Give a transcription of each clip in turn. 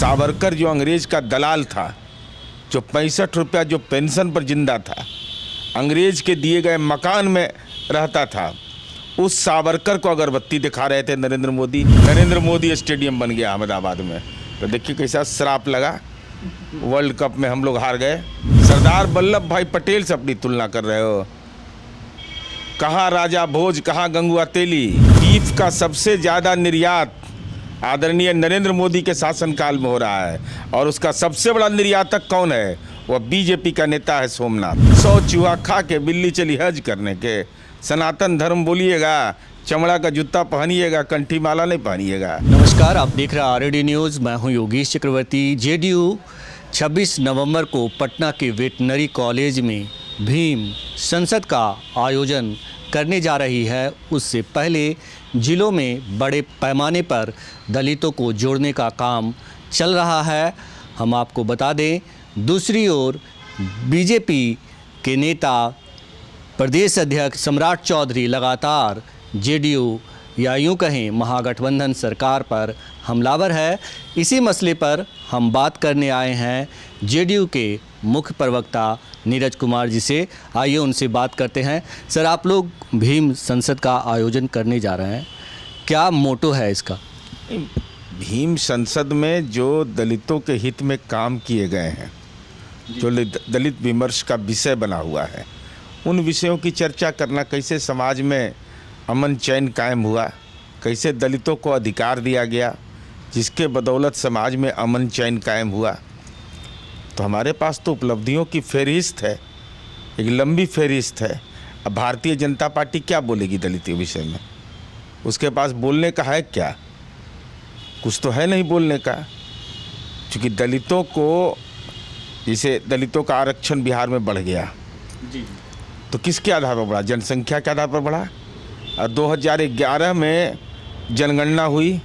सावरकर जो अंग्रेज का दलाल था, जो 65 रुपया जो पेंशन पर जिंदा था, अंग्रेज के दिए गए मकान में रहता था, उस सावरकर को अगरबत्ती दिखा रहे थे नरेंद्र मोदी स्टेडियम बन गया अहमदाबाद में। तो देखिए कैसा श्राप लगा। वर्ल्ड कप में हम लोग हार गए। सरदार वल्लभ भाई पटेल से अपनी तुलना कर रहे हो। कहाँ राजा भोज, कहाँ गंगुआ तेली। बीफ का सबसे ज़्यादा निर्यात आदरणीय नरेंद्र मोदी के शासनकाल में हो रहा है, और उसका सबसे बड़ा निर्यातक कौन है? वह बीजेपी का नेता है सोमनाथ। 100 चूहा खा के बिल्ली चली हज करने के। सनातन धर्म बोलिएगा, चमड़ा का जूता पहनिएगा, कंठी माला नहीं पहनिएगा। नमस्कार, आप देख रहे हैं आरडी न्यूज़। मैं हूं योगेश चक्रवर्ती। जेडीयू 26 नवंबर को पटना के वेटनरी कॉलेज में भीम संसद का आयोजन करने जा रही है। उससे पहले जिलों में बड़े पैमाने पर दलितों को जोड़ने का काम चल रहा है। हम आपको बता दें, दूसरी ओर बीजेपी के नेता प्रदेश अध्यक्ष सम्राट चौधरी लगातार जेडीयू या यूँ कहें महागठबंधन सरकार पर हमलावर है। इसी मसले पर हम बात करने आए हैं जेडीयू के मुख्य प्रवक्ता नीरज कुमार जी से। आइए उनसे बात करते हैं। सर, आप लोग भीम संसद का आयोजन करने जा रहे हैं, क्या मोटो है इसका? भीम संसद में जो दलितों के हित में काम किए गए हैं, जो दलित विमर्श का विषय बना हुआ है, उन विषयों की चर्चा करना। कैसे समाज में अमन चैन कायम हुआ, कैसे दलितों को अधिकार दिया गया, जिसके बदौलत समाज में अमन चैन कायम हुआ। तो हमारे पास तो उपलब्धियों की फहरिस्त है, एक लंबी फहरिस्त है। अब भारतीय जनता पार्टी क्या बोलेगी दलित के विषय में? उसके पास बोलने का है क्या? कुछ तो है नहीं बोलने का। क्योंकि दलितों को, जैसे दलितों का आरक्षण बिहार में बढ़ गया जी, तो किसके आधार पर बढ़ा? जनसंख्या के आधार पर बढ़ा। और 2011 में जनगणना हुई,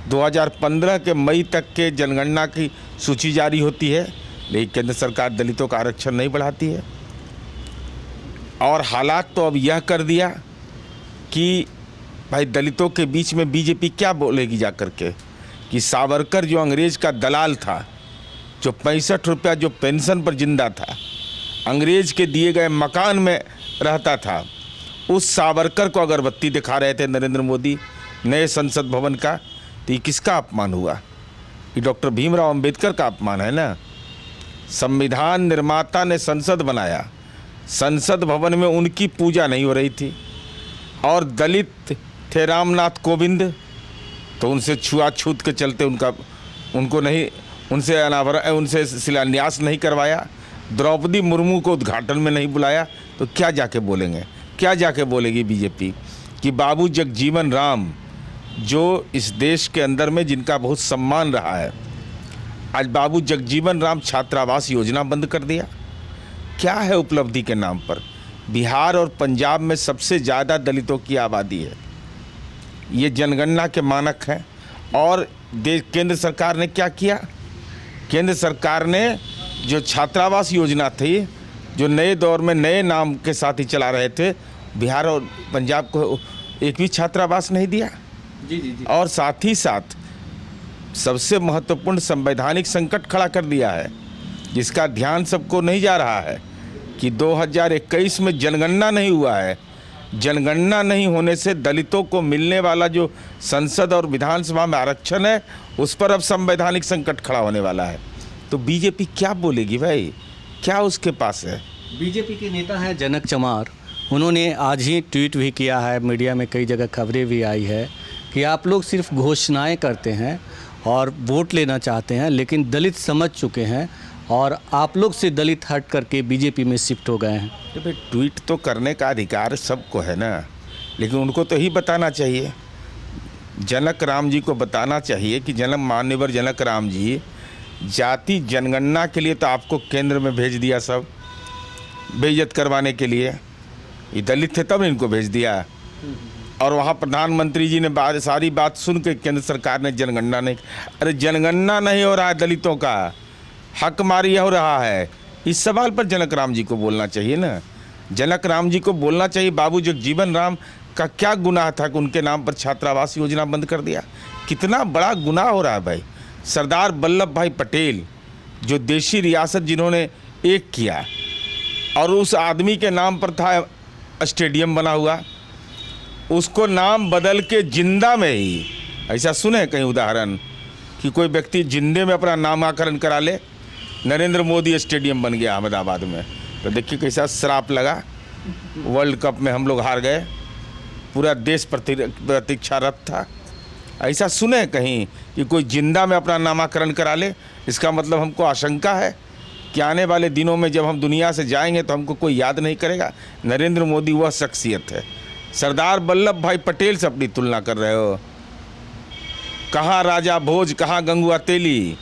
2015 के मई तक के जनगणना की सूची जारी होती है, लेकिन केंद्र सरकार दलितों का आरक्षण नहीं बढ़ाती है। और हालात तो अब यह कर दिया कि भाई दलितों के बीच में बीजेपी क्या बोलेगी जा कर के, कि सावरकर जो अंग्रेज का दलाल था, जो 65 रुपया जो पेंशन पर जिंदा था, अंग्रेज के दिए गए मकान में रहता था, उस सावरकर को अगरबत्ती दिखा रहे थे नरेंद्र मोदी नए संसद भवन का। तो ये किसका अपमान हुआ? ये डॉक्टर भीमराव अंबेडकर का अपमान है ना। संविधान निर्माता ने संसद बनाया, संसद भवन में उनकी पूजा नहीं हो रही थी। और दलित थे रामनाथ कोविंद, तो उनसे छुआछूत के चलते उनसे शिलान्यास नहीं करवाया। द्रौपदी मुर्मू को उद्घाटन में नहीं बुलाया। तो क्या जाके बोलेंगे, क्या जाके बोलेगी बीजेपी कि बाबू जगजीवन राम, जो इस देश के अंदर में जिनका बहुत सम्मान रहा है, आज बाबू जगजीवन राम छात्रावास योजना बंद कर दिया। क्या है उपलब्धि के नाम पर? बिहार और पंजाब में सबसे ज़्यादा दलितों की आबादी है, ये जनगणना के मानक हैं। और केंद्र सरकार ने क्या किया? केंद्र सरकार ने जो छात्रावास योजना थी, जो नए दौर में नए नाम के साथ ही चला रहे थे, बिहार और पंजाब को एक भी छात्रावास नहीं दिया। जी। और साथ ही साथ सबसे महत्वपूर्ण संवैधानिक संकट खड़ा कर दिया है, जिसका ध्यान सबको नहीं जा रहा है कि 2021 में जनगणना नहीं हुआ है। जनगणना नहीं होने से दलितों को मिलने वाला जो संसद और विधानसभा में आरक्षण है, उस पर अब संवैधानिक संकट खड़ा होने वाला है। तो बीजेपी क्या बोलेगी भाई? क्या उसके पास है? बीजेपी के नेता हैं जनक चमार, उन्होंने आज ही ट्वीट भी किया है, मीडिया में कई जगह खबरें भी आई है कि आप लोग सिर्फ घोषणाएं करते हैं और वोट लेना चाहते हैं, लेकिन दलित समझ चुके हैं और आप लोग से दलित हट करके बीजेपी में शिफ्ट हो गए हैं। तो भाई ट्वीट तो करने का अधिकार सबको है ना, लेकिन उनको तो ही बताना चाहिए। जनक राम जी को बताना चाहिए कि मान्यवर जनक राम जी, जाति जनगणना के लिए तो आपको केंद्र में भेज दिया, सब बेइज्जत करवाने के लिए। ये दलित थे तब इनको भेज दिया। और वहाँ प्रधानमंत्री जी ने सारी बात सुन के केंद्र सरकार ने जनगणना नहीं। अरे जनगणना नहीं हो रहा है, दलितों का हक मारी हो रहा है। इस सवाल पर जनक राम जी को बोलना चाहिए ना। जनक राम जी को बोलना चाहिए बाबू जगजीवन राम का क्या गुनाह था कि उनके नाम पर छात्रावास योजना बंद कर दिया। कितना बड़ा गुनाह हो रहा है भाई। सरदार वल्लभ भाई पटेल जो देशी रियासत जिन्होंने एक किया, और उस आदमी के नाम पर था स्टेडियम बना हुआ, उसको नाम बदल के जिंदा में ही, ऐसा सुने कहीं उदाहरण कि कोई व्यक्ति जिंदे में अपना नामाकरण करा ले। नरेंद्र मोदी स्टेडियम बन गया अहमदाबाद में, तो देखिए कैसा श्राप लगा। वर्ल्ड कप में हम लोग हार गए, पूरा देश प्रतीक्षारत था। ऐसा सुने कहीं कि कोई जिंदा में अपना नामाकरण करा ले। इसका मतलब हमको आशंका है कि आने वाले दिनों में जब हम दुनिया से जाएंगे तो हमको कोई याद नहीं करेगा। नरेंद्र मोदी वह शख्सियत है। सरदार वल्लभ भाई पटेल से अपनी तुलना कर रहे हो। कहाँ राजा भोज, कहाँ गंगुआ तेली,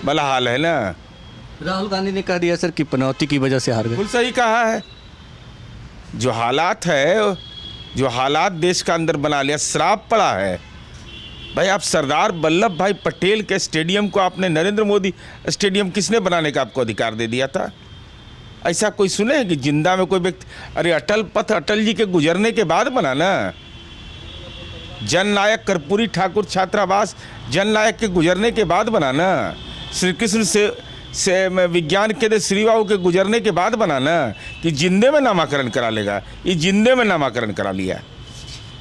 भला हाल है ना। राहुल गांधी ने कह दिया सर कि पनौती की वजह से हार गए। बिल्कुल सही कहा है। जो हालात है, जो हालात देश का अंदर बना लिया, श्राप पड़ा है। भाई आप सरदार वल्लभ भाई पटेल के स्टेडियम को आपने नरेंद्र मोदी स्टेडियम किसने बनाने का आपको अधिकार दे दिया था? ऐसा कोई सुने कि जिंदा में कोई व्यक्ति, अरे अटल पथ अटल जी के गुजरने के बाद बना ना। जननायक कर्पूरी ठाकुर छात्रावास जननायक के गुजरने के बाद बना ना। श्री कृष्ण से विज्ञान केंद्र श्री बाबू के गुजरने के बाद बना ना कि जिंदे में नामाकरण करा लेगा। ये जिंदे में नामाकरण करा लिया।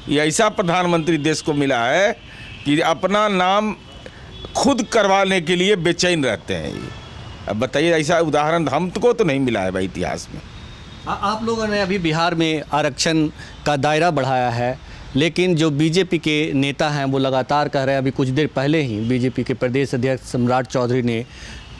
ये ऐसा प्रधानमंत्री देश को मिला है कि अपना नाम खुद करवाने के लिए बेचैन रहते हैं। ये अब बताइए, ऐसा उदाहरण हमको तो नहीं मिला है भाई इतिहास में। आप लोगों ने अभी बिहार में आरक्षण का दायरा बढ़ाया है, लेकिन जो बीजेपी के नेता हैं वो लगातार कह रहे हैं। अभी कुछ देर पहले ही बीजेपी के प्रदेश अध्यक्ष सम्राट चौधरी ने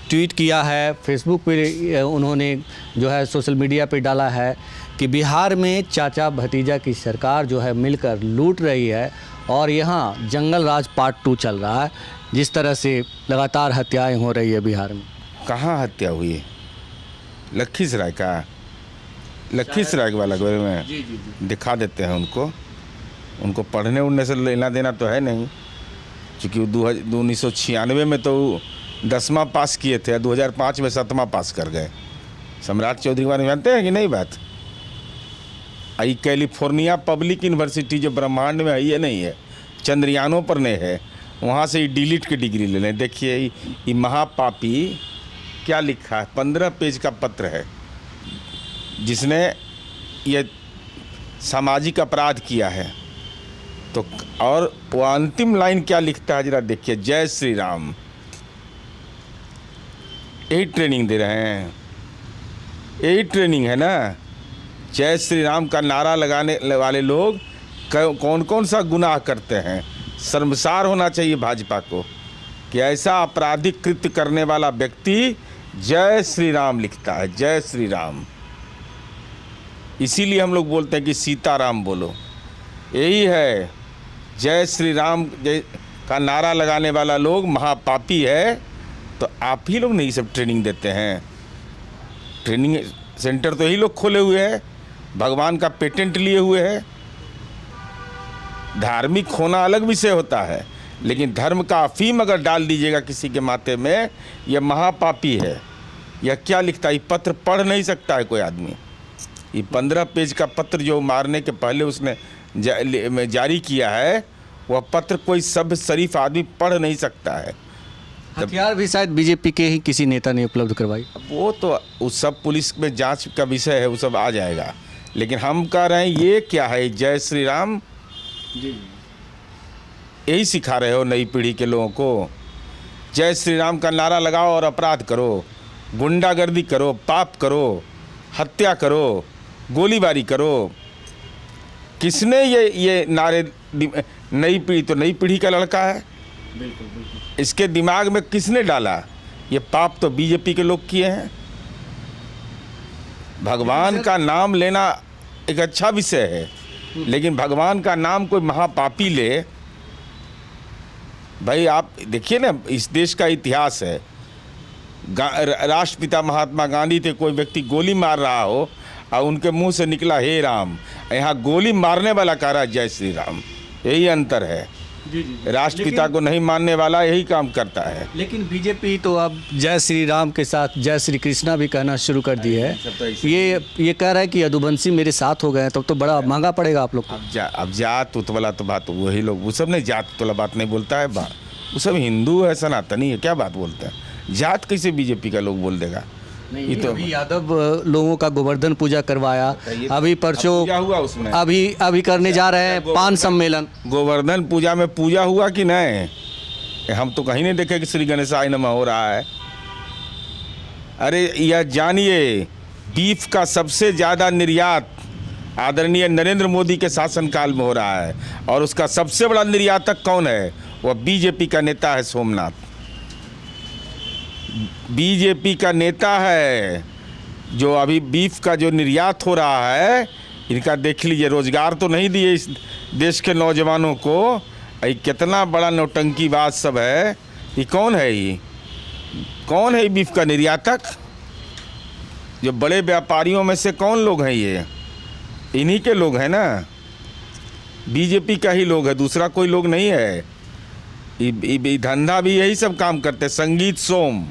ट्वीट किया है, फेसबुक पे उन्होंने जो है सोशल मीडिया पे डाला है कि बिहार में चाचा भतीजा की सरकार जो है मिलकर लूट रही है और यहाँ जंगल राज पार्ट 2 चल रहा है। जिस तरह से लगातार हत्याएं हो रही है बिहार में। कहाँ हत्या हुई है? लखीसराय का, लखीसराय वाला बारे में जी। दिखा देते हैं उनको पढ़ने उड़ने से लेना देना तो है नहीं, क्योंकि 1996 में तो 10वां पास किए थे, 2005 में 7वां पास कर गए। सम्राट चौधरी बारे में जानते हैं कि नहीं बात? आई कैलिफोर्निया पब्लिक यूनिवर्सिटी जो ब्रह्मांड में है, ये नहीं है, चंद्रयानों पर नहीं है, वहाँ से डिलीट की डिग्री ले लें। देखिए ये महापापी क्या लिखा है, 15 पेज का पत्र है, जिसने ये सामाजिक अपराध किया है। तो और वो अंतिम लाइन क्या लिखता है जरा देखिए, जय श्री राम। यही ट्रेनिंग दे रहे हैं, यही ट्रेनिंग है ना। जय श्री राम का नारा लगाने वाले लोग कौन कौन सा गुनाह करते हैं। शर्मसार होना चाहिए भाजपा को कि ऐसा आपराधिक कृत्य करने वाला व्यक्ति जय श्री राम लिखता है, जय श्री राम। इसीलिए हम लोग बोलते हैं कि सीताराम बोलो, यही है। जय श्री राम का नारा लगाने वाला लोग महापापी है। तो आप ही लोग नहीं सब ट्रेनिंग देते हैं। ट्रेनिंग सेंटर तो यही लोग खोले हुए हैं, भगवान का पेटेंट लिए हुए हैं। धार्मिक होना अलग विषय होता है, लेकिन धर्म का अफीम अगर डाल दीजिएगा किसी के माथे में, यह महापापी है। यह क्या लिखता है? पत्र पढ़ नहीं सकता है कोई आदमी। ये 15 पेज का पत्र जो मारने के पहले उसने जारी किया है, वह पत्र कोई सभ्य शरीफ आदमी पढ़ नहीं सकता है। हथियार भी शायद बीजेपी के ही किसी नेता ने उपलब्ध करवाई। वो तो उस सब पुलिस में जांच का विषय है, वो सब आ जाएगा। लेकिन हम कह रहे हैं ये क्या है, जय श्री राम जी। यही सिखा रहे हो नई पीढ़ी के लोगों को। जय श्री राम का नारा लगाओ और अपराध करो, गुंडागर्दी करो, पाप करो, हत्या करो, गोलीबारी करो। किसने ये नारे, नई पीढ़ी तो नई पीढ़ी का लड़का है, बिल्कुल बिल्कुल। इसके दिमाग में किसने डाला? ये पाप तो बीजेपी के लोग किए हैं। भगवान का नाम लेना एक अच्छा विषय है, लेकिन भगवान का नाम कोई महापापी ले। भाई आप देखिए ना, इस देश का इतिहास है, राष्ट्रपिता महात्मा गांधी थे, कोई व्यक्ति गोली मार रहा हो और उनके मुंह से निकला हे राम, यहाँ गोली मारने वाला कह रहा है जय श्री राम। यही अंतर है। जी। राष्ट्रपिता को नहीं मानने वाला यही काम करता है। लेकिन बीजेपी तो अब जय श्री राम के साथ जय श्री कृष्णा भी कहना शुरू कर दी है। ये कह रहा है कि यदुवंशी मेरे साथ हो गए, तब तो बड़ा महंगा पड़ेगा आप लोग को। अब जात उत वाला तो बात वही लोग, वो सब नहीं जात वाला बात नहीं बोलता है। वो सब हिंदू है, सनातनी है, क्या बात बोलते हैं? जात कैसे बीजेपी का लोग बोल देगा? ये तो अभी यादव लोगों का गोवर्धन पूजा करवाया, अभी परसों पूजा हुआ उसमें, अभी करने जा रहे हैं पान सम्मेलन। गोवर्धन पूजा में पूजा हुआ कि नहीं? हम तो कहीं नहीं देखे कि श्री गणेशाय नमः हो रहा है। अरे यह जानिए, बीफ का सबसे ज़्यादा निर्यात आदरणीय नरेंद्र मोदी के शासनकाल में हो रहा है, और उसका सबसे बड़ा निर्यातक कौन है? वह बीजेपी का नेता है, सोमनाथ। बीजेपी का नेता है जो अभी बीफ का जो निर्यात हो रहा है, इनका देख लीजिए, रोजगार तो नहीं दिए इस देश के नौजवानों को। ये कितना बड़ा नौटंकीबाज सब है। ये कौन है? ये कौन है? बीफ का निर्यातक? जो बड़े व्यापारियों में से कौन लोग हैं? ये इन्हीं के लोग हैं ना, बीजेपी का ही लोग है, दूसरा कोई लोग नहीं है। ये धंधा भी यही सब काम करते। संगीत सोम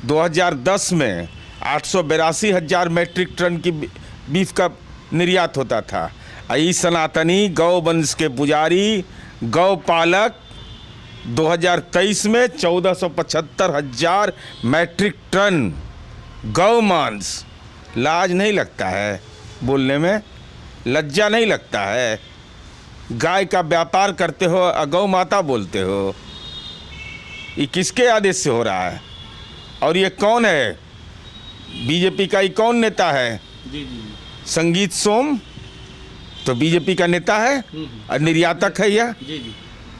2010 में 882,000 मैट्रिक टन की बीफ का निर्यात होता था। ई सनातनी गौ वंश के पुजारी, गौ पालक 2023 में 1475,000 मैट्रिक टन गौ मांस। लाज नहीं लगता है बोलने में? लज्जा नहीं लगता है? गाय का व्यापार करते हो, गौ माता बोलते हो। ये किसके आदेश से हो रहा है? और ये कौन है? बीजेपी का ही कौन नेता है? जी जी। संगीत सोम तो बीजेपी का नेता है और निर्यातक है यह। जी जी।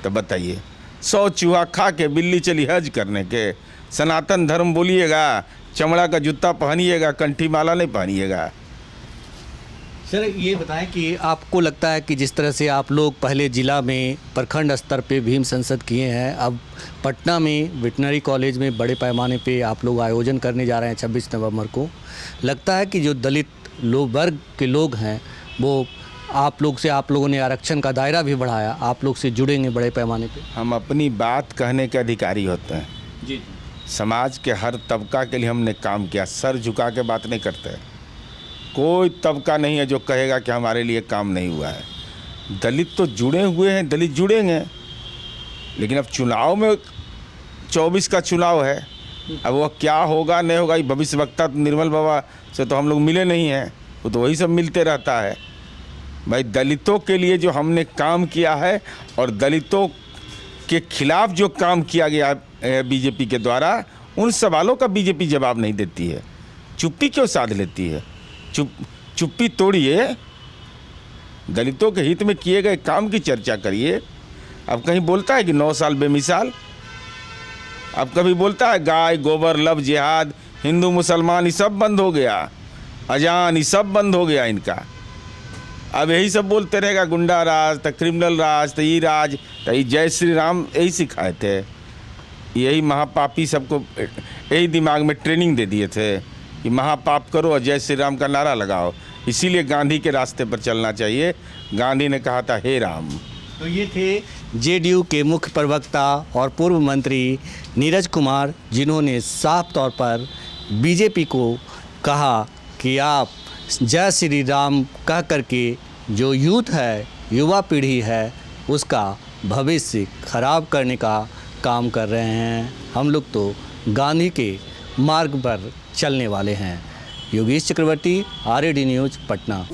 तो बताइए, 100 चूहा खा के बिल्ली चली हज करने के। सनातन धर्म बोलिएगा, चमड़ा का जूता पहनिएगा, कंठी माला नहीं पहनिएगा। सर ये बताएं कि आपको लगता है कि जिस तरह से आप लोग पहले ज़िला में प्रखंड स्तर पे भीम संसद किए हैं, अब पटना में वेटनरी कॉलेज में बड़े पैमाने पे आप लोग आयोजन करने जा रहे हैं 26 नवंबर को, लगता है कि जो दलित वर्ग के लोग हैं वो आप लोगों ने आरक्षण का दायरा भी बढ़ाया, आप लोग से जुड़ेंगे बड़े पैमाने पे? हम अपनी बात कहने के अधिकारी होते हैं जी। समाज के हर तबका के लिए हमने काम किया, सर झुका के बात नहीं करते। कोई तबका नहीं है जो कहेगा कि हमारे लिए काम नहीं हुआ है। दलित तो जुड़े हुए हैं, दलित जुड़ेंगे, लेकिन अब चुनाव में 24 का चुनाव है, अब वह क्या होगा नहीं होगा, ये भविष्यवक्ता निर्मल बाबा से तो हम लोग मिले नहीं हैं, वो तो वही सब मिलते रहता है। भाई दलितों के लिए जो हमने काम किया है और दलितों के खिलाफ जो काम किया गया है बीजेपी के द्वारा, उन सवालों का बीजेपी जवाब नहीं देती है। चुप्पी क्यों साध लेती है? चुप्पी तोड़िए, दलितों के हित में किए गए काम की चर्चा करिए। अब कहीं बोलता है कि 9 साल बेमिसाल? अब कभी बोलता है गाय गोबर लव जिहाद, हिंदू मुसलमान ये सब बंद हो गया, अजान ये सब बंद हो गया इनका? अब यही सब बोलते रहेगा, गुंडा राज, तो क्रिमिनल राज, तो ये राज, तो ये जय श्री राम यही सिखाए थे। यही महापापी सबको यही दिमाग में ट्रेनिंग दे दिए थे कि महापाप करो और जय श्री राम का नारा लगाओ। इसीलिए गांधी के रास्ते पर चलना चाहिए। गांधी ने कहा था हे राम। तो ये थे जेडीयू के मुख्य प्रवक्ता और पूर्व मंत्री नीरज कुमार, जिन्होंने साफ तौर पर बीजेपी को कहा कि आप जय श्री राम कह करके जो यूथ है, युवा पीढ़ी है, उसका भविष्य खराब करने का काम कर रहे हैं। हम लोग तो गांधी के मार्ग पर चलने वाले हैं। योगेश चक्रवर्ती, आरएडी न्यूज़, पटना।